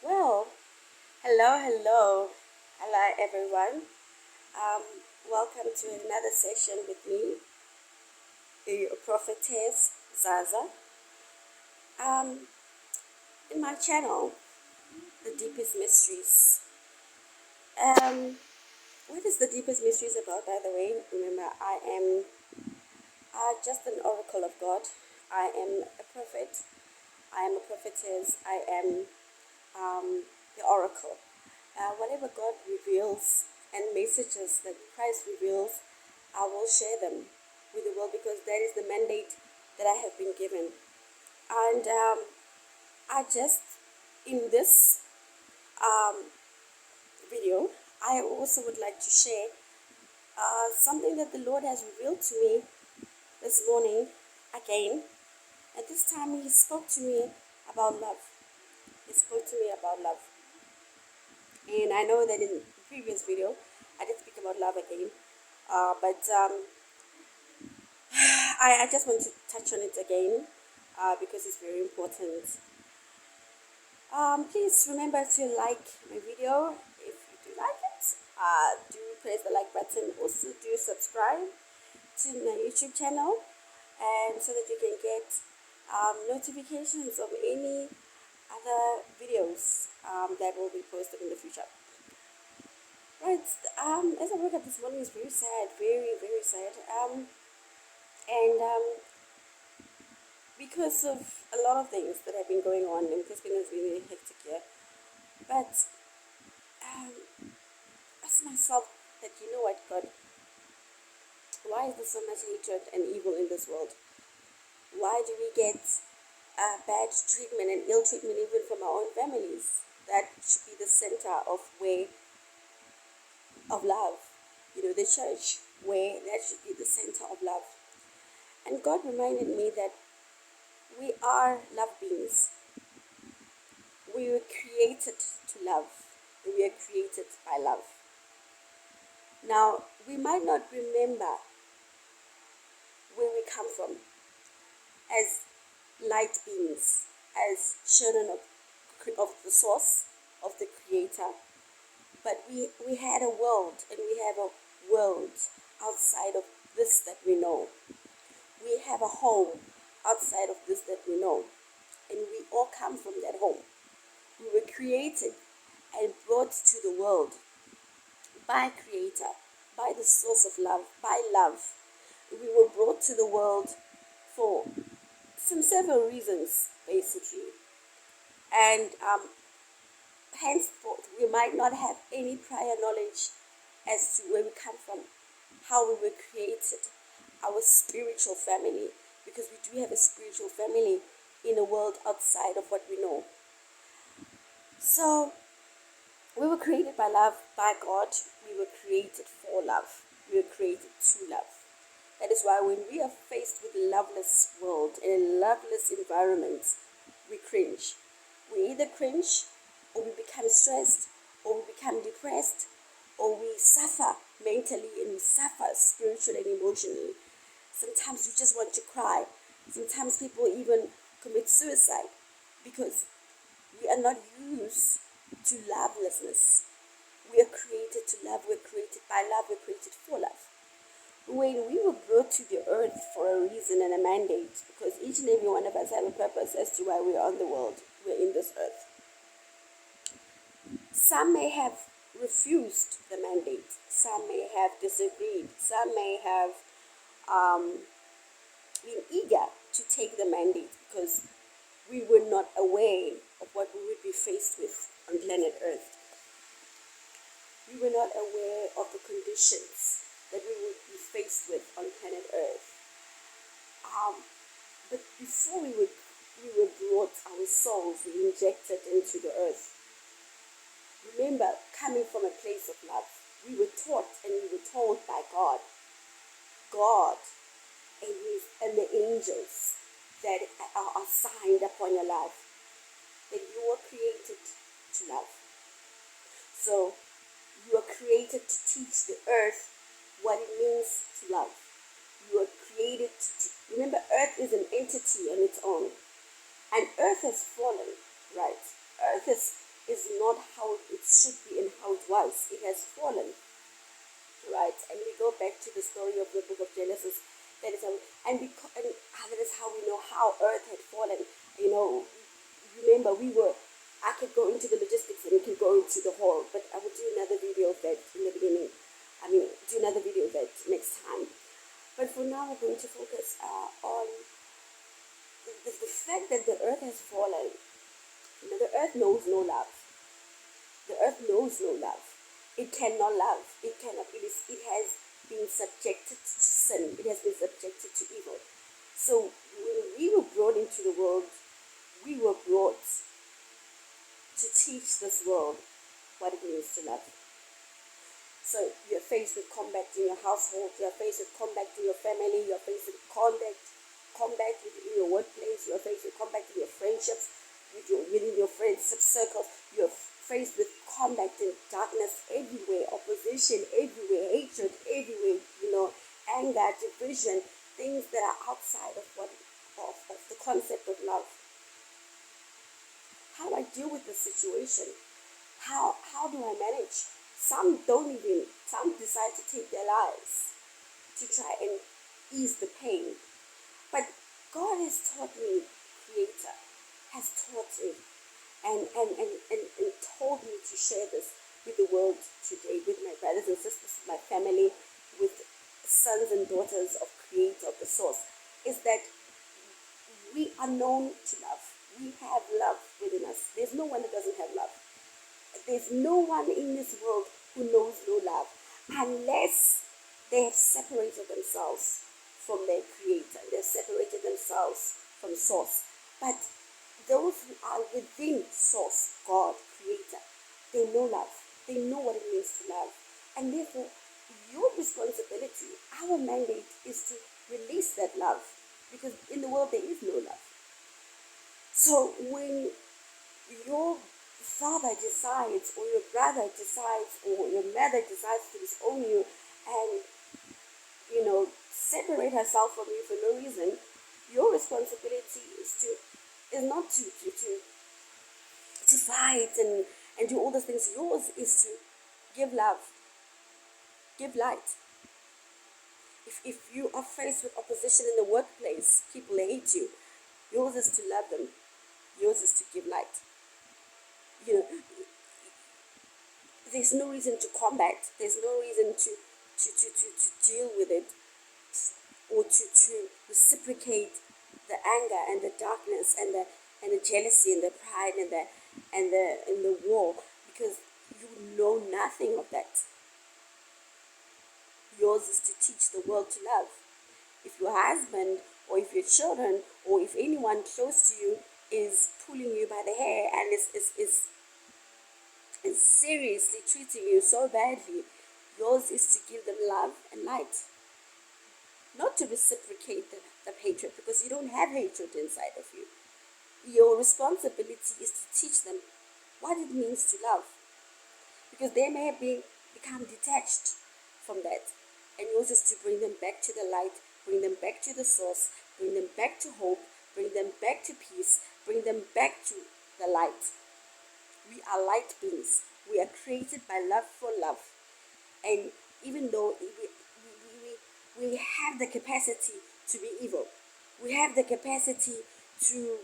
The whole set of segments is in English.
Well, hello, everyone. Um, Welcome to another session with me, the prophetess Zaza. Um, in my channel, The Deepest Mysteries. Um, what is The Deepest Mysteries about, by the way? Remember, I am just an oracle of God. I am a prophet. I am a prophetess. I am the oracle. Whatever God reveals and messages that Christ reveals, I will share them with the world because that is the mandate that I have been given. And I just, in this um, video, I also would like to share something that the Lord has revealed to me this morning again. At this time, He spoke to me about love. He spoke to me about love. And I know that in the previous video, I did speak about love again. But I just want to touch on it again because it's very important. Please remember to like my video if you do like it. Do press the like button. Also do subscribe to my YouTube channel and so that you can get notifications of any other videos that will be posted in the future. Right, as I woke up this morning, it's very sad, very, very sad. And because of a lot of things that have been going on, and it's been a really hectic year. But ask myself that, you know what, God, why is there so much hatred and evil in this world? Why do we get bad treatment and ill treatment even from our own families? That should be the center of love. You know, the church, where that should be the center of love. And God reminded me that we are love beings. We were created to love. We are created by love. Now, we might not remember where we come from as light beings, as children of the source, of the creator. But we had a world, and we have a world outside of this that we know. We have a home outside of this that we know. And we all come from that home. We were created and brought to the world by Creator, by the source of love, by love. We were brought to the world for several reasons, basically. And henceforth, we might not have any prior knowledge as to where we come from, how we were created, our spiritual family, because we do have a spiritual family in a world outside of what we know. So, we were created by love, by God. We were created for love. We were created to love. That is why when we are faced with a loveless world and a loveless environment, we cringe. We either cringe, or we become stressed, or we become depressed, or we suffer mentally and we suffer spiritually and emotionally. Sometimes you just want to cry. Sometimes people even commit suicide because we are not used to lovelessness. We are created to love. We're created by love. We're created for love. When we were brought to the earth for a reason and a mandate, because each and every one of us have a purpose as to why we're on the world, we're in this earth. Some may have refused the mandate. Some may have disagreed. Some may have been eager to take the mandate because we were not aware of what we would be faced with on planet Earth. We were not aware of the conditions that we would be faced with on planet Earth. But before we were brought, our souls were injected into the earth. Remember, coming from a place of love, we were taught and we were told by God and the angels that are assigned upon your life, that you were created to love. So you are created to teach the earth what it means to love. You are created to remember, earth is an entity on its own. And earth has fallen, right? Earth is not how it should be and how it was. It has fallen, right? And we go back to the story of the book of Genesis. That is how, that is how we know how Earth had fallen. Remember, I could go into the logistics and we can go into the whole, but I will do another video of that in the beginning. Do another video of that next time. But for now, we're going to focus on the fact that the earth has fallen. The earth knows no love. The earth knows no love. It cannot love. It cannot. It has been subjected to sin. It has been subjected to evil. So when we were brought into the world, we were brought to teach this world what it means to love. So you're faced with combat in your household, you're faced with combat in your family, you're faced with combat in your workplace, you're faced with combat in your friendships, within your friendship circles, you're faced with combat in darkness everywhere, opposition everywhere, hatred everywhere, anger, division, things that are outside of the concept of love. How do I deal with the situation? How do I manage? Some decide to take their lives to try and ease the pain. But God has taught me, Creator has taught me and told me to share this with the world today, with my brothers and sisters, my family, with sons and daughters of Creator, of the Source, is that we are known to love. We have love within us. There's no one that doesn't have love. There's no one in this world who knows no love unless they have separated themselves from their Creator. They've separated themselves from Source. But those who are within Source, God, Creator, they know love. They know what it means to love. And therefore, your responsibility, our mandate, is to release that love. Because in the world, there is no love. So when your father decides, or your brother decides, or your mother decides to disown you and separate herself from you for no reason, your responsibility is not to fight and do all those things. Yours is to give love, give light. If you are faced with opposition in the workplace, people hate you, yours is to love them. Yours is to give light. There's no reason to combat. There's no reason to deal with it, or to reciprocate the anger and the darkness and the jealousy and the pride and the war, because you know nothing of that. Yours is to teach the world to love. If your husband, or if your children, or if anyone close to you is pulling you by the hair and is seriously treating you so badly, yours is to give them love and light. Not to reciprocate the hatred, because you don't have hatred inside of you. Your responsibility is to teach them what it means to love, because they may have become detached from that, and yours is to bring them back to the light, bring them back to the Source, bring them back to hope, bring them back to peace, bring them back to the light. We are light beings. We are created by love for love. And even though we have the capacity to be evil, we have the capacity to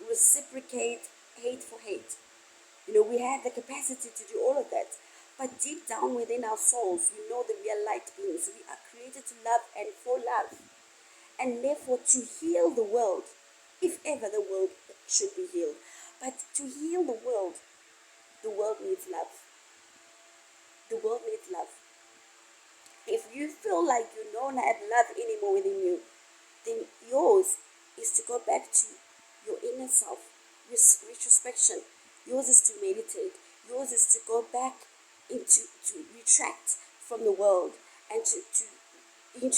reciprocate hate for hate. We have the capacity to do all of that. But deep down within our souls, we know that we are light beings. We are created to love and for love. And therefore, to heal the world, if ever the world should be healed, but to heal the world needs love. The world needs love. If you feel like you don't have love anymore within you, then yours is to go back to your inner self, retrospection. Yours is to meditate. Yours is to go back to retract from the world and to do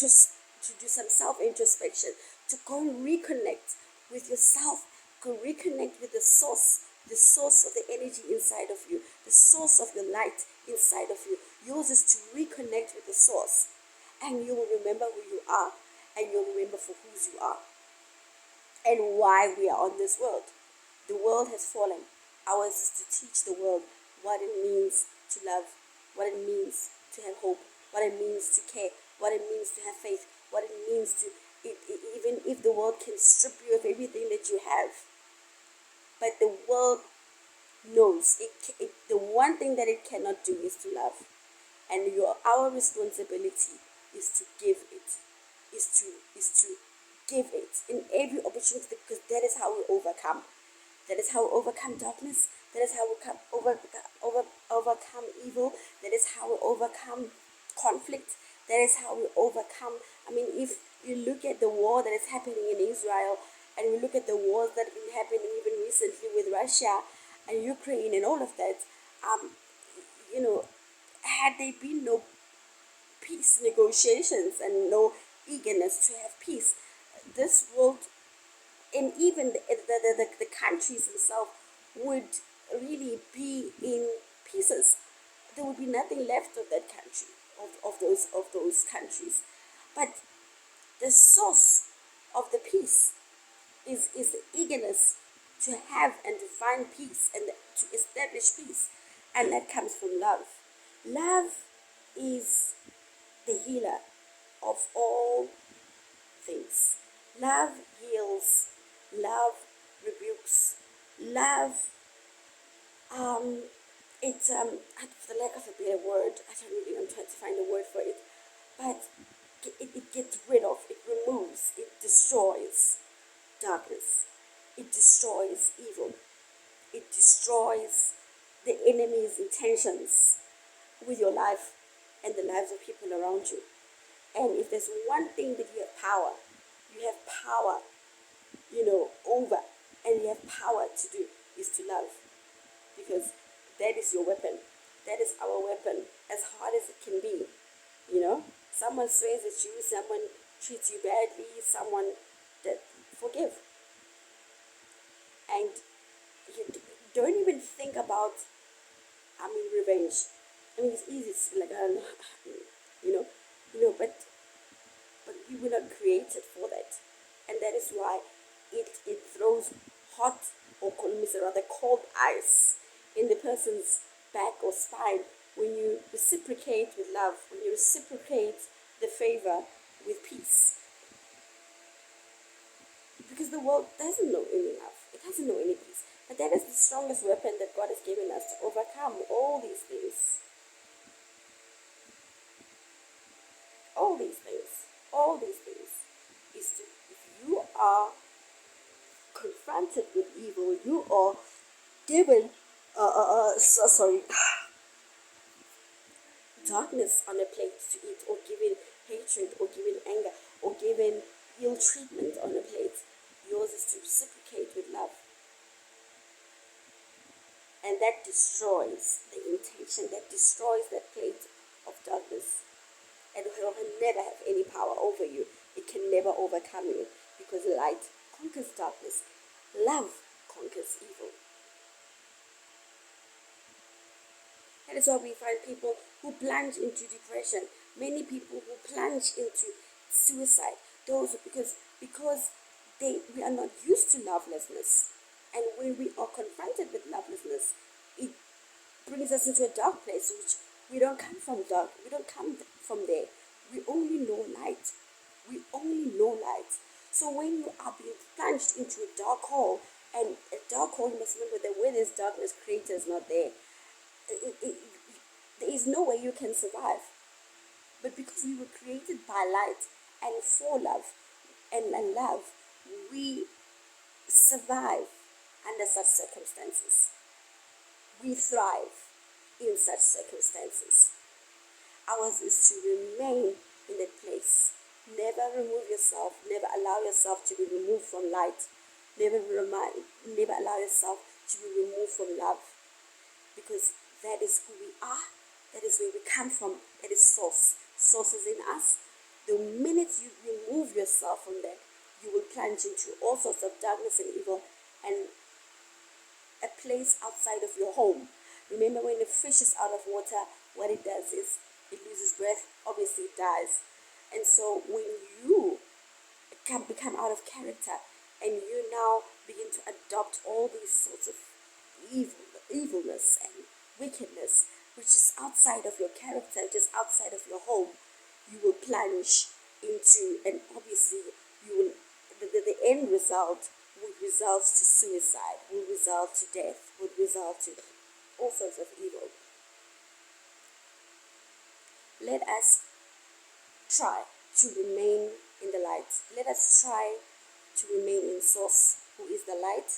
some self-introspection, to go and reconnect with yourself, go reconnect with the source of the energy inside of you, the source of the light inside of you. Yours is to reconnect with the source, and you will remember who you are, and you'll remember for whose you are, and why we are on this world. The world has fallen. Ours is to teach the world what it means to love, what it means to have hope, what it means to care, what it means to have faith, what it means to, even if the world can strip you of everything that you have, but the world knows the one thing that it cannot do is to love, and our responsibility is to give it, is to give it in every opportunity, because that is how we overcome. That is how we overcome darkness. That is how we overcome evil. That is how we overcome conflict. That is how we overcome. I mean, if you look at the war that is happening in Israel, and you look at the wars that have been happening even recently with Russia and Ukraine and all of that, you know, had there been no peace negotiations and no eagerness to have peace, this world, and even the countries themselves, would really be in pieces. There would be nothing left of that country, of those countries. But the source of the peace is the eagerness to have and to find peace and to establish peace, and that comes from love. Love is the healer of all things. Love heals, love rebukes, love, it's, for the lack of a better word, I'm trying to find a word for it, but it gets rid of, it removes, it destroys darkness, it destroys evil, it destroys the enemy's intentions with your life and the lives of people around you. And if there's one thing that you have power, over, and you have power to do, is to love. Because that is your weapon. That is our weapon, as hard as it can be. Someone swears at you, someone treats you badly, someone that forgive. And you don't even think about, revenge. It's easy to be like, you know, but we were not created for that. And that is why it throws hot, or rather cold ice in the person's back or spine when you reciprocate with love, when you reciprocate the favor with peace. Because the world doesn't know any love, it doesn't know any peace. But that is the strongest weapon that God has given us to overcome all these things. All these things is to, if you are confronted with evil, you are given darkness on a plate to eat, or given hatred, or given anger, or given ill treatment on a plate. Yours is to reciprocate with love. And that destroys the intention, that destroys that plate of darkness. And it will never have any power over you. It can never overcome you, because light conquers darkness. Love conquers evil. That is why we find people who plunge into depression, many people who plunge into suicide. Those because we are not used to lovelessness. And when we are confronted with lovelessness, it brings us into a dark place, which we don't come from dark. We don't come from there. We only know light. We only know light. So when you are being plunged into a dark hole, and a dark hole, you must remember that where there's darkness, Creator is not there. There is no way you can survive. But because we were created by light and for love and love, we survive under such circumstances. We thrive in such circumstances. Ours is to remain in that place. Never remove yourself. Never allow yourself to be removed from light. Never allow yourself to be removed from love. Because that is who we are. That is where we come from. That is source. Source is in us. The minute you remove yourself from that, you will plunge into all sorts of darkness and evil, and a place outside of your home. Remember, when a fish is out of water, what it does is it loses breath, obviously it dies. And so when you can become out of character, and you now begin to adopt all these sorts of evilness, and wickedness, which is outside of your character, just outside of your home, you will plunge into, and obviously you will, the end result would result to suicide, would result to death, would result to all sorts of evil. Let us try to remain in the light. Let us try to remain in source, who is the light.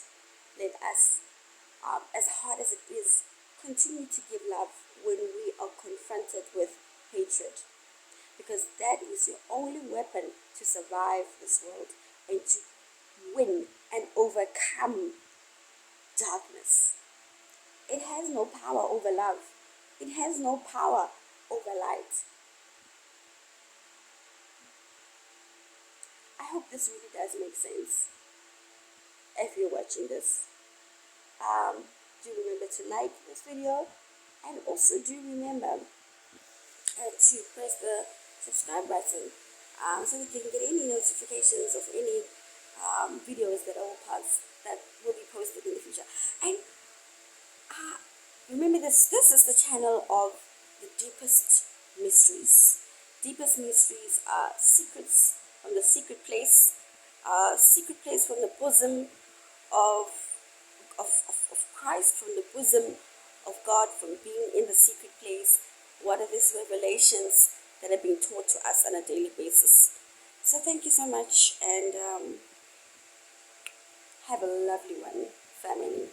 Let us, as hard as it is, continue to give love when we are confronted with hatred, because that is your only weapon to survive this world and to win and overcome darkness. It has no power over love. It has no power over light. I hope this really does make sense if you're watching this. Do remember to like this video, and also do remember to press the subscribe button so that you can get any notifications of any videos that will be posted in the future. And remember this is the channel of the deepest mysteries. Deepest mysteries are secrets from the secret place from the bosom of Christ, from the bosom of God, from being in the secret place. What are these revelations that are being taught to us on a daily basis? So thank you so much, and have a lovely one, family.